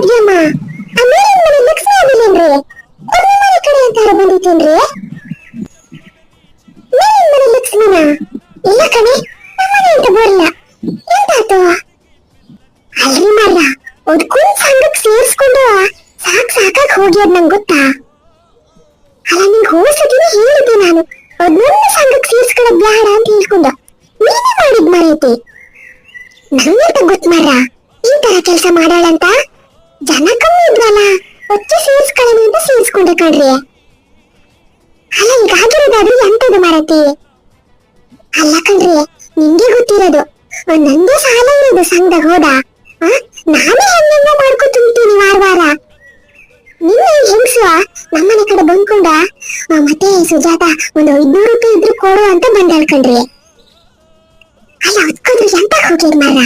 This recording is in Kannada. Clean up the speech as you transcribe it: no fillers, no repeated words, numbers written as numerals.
ಯಮ್ಮ ಆಮೇಲೆ ಮನೆ ಲಕ್ಷ್ಮಿ ಆಗಿಲ್ಲೇನ್ರಿ ಅವ್ರ ಮನೆ ಕಡೆ ಅಂತಾರ ಬಂದಿತ್ತೇನ್ರಿ ಮೇಲಿನ ಮನೆ ಲಕ್ಷ್ಮಿನ ಇಲ್ಲ ಕಣೆ ನಮ್ಮನೆ ಅಂತ ಬರಲ್ಲ ಎಂತಾತು ಅಲ್ರಿ ಮಾರ್ರ ಅದ್ಕೊಂದ್ ಸಂಘಕ್ ಸೇರ್ಸ್ಕೊಂಡು ಸಾಕಾಗ್ ಹೋಗ್ಯದ್ ನಂಗೆ ಗೊತ್ತಾ ಅಲ್ಲ ನಿಂಗೆ ಹೋಸದಿನ ಹೇಳಿದ್ದೆ ನಾನು ಅದನ್ನೊಂದು ಸಂಘಕ್ ಸೇರ್ಸ್ಕೊಳ್ಳೋದ್ ಬ್ಯಾಡ ಅಂತ ಹೇಳ್ಕೊಂಡು ನೀನೇ ಮಾಡಿದ್ ಮಾರೈತಿ ನಂಗಂತ ಗೊತ್ತ ಮಾರ್ರ ಈ ತರ ಕೆಲಸ ಮಾಡಾಳಂತ ಜನ ಕಮ್ಮಿ ಇದ್ರಲ್ಲ ಒಚ್ಚೆ ಸೇರ್ಸ್ಕೊಳ್ಳೋಣ ಅಂತ ಸೇರ್ಸ್ಕೊಂಡೆ ಕಣ್ರಿ ಅಲ್ಲ ಈಗ ಆಗಿರೋದಾದ್ರೆ ಎಂತದು ಮಾರೈತಿ ಅಲ್ಲ ಕಣ್ರಿ ನಿಂಗೆ ಗೊತ್ತಿರೋದು ನಂದೇ ಸಾಲ ಇರೋದು ಸಂಘದಾಗ ಹೋದ ನಾನೇ ಹೆಂಗ ಮಾಡ್ಕೊ ತುಂಬ್ತೀನಿ ವಾರ ನಿನ್ನೆ ಹೆಂಗ್ಸು ನಮ್ಮನೆ ಕಡೆ ಬಂದ್ಕೊಂಡ ಮತ್ತೆ ಸುಜಾತ ಒಂದು 500 ರೂಪಾಯಿ ಇದ್ರು ಕೊಡು ಅಂತ ಬಂದಾಳ್ ಕಣ್ರಿ ಅಲ್ಲ ಹೊತ್ಕೊಂಡ್ರು ಎಂತ ಹೋಗಿರ್ ಮಾರ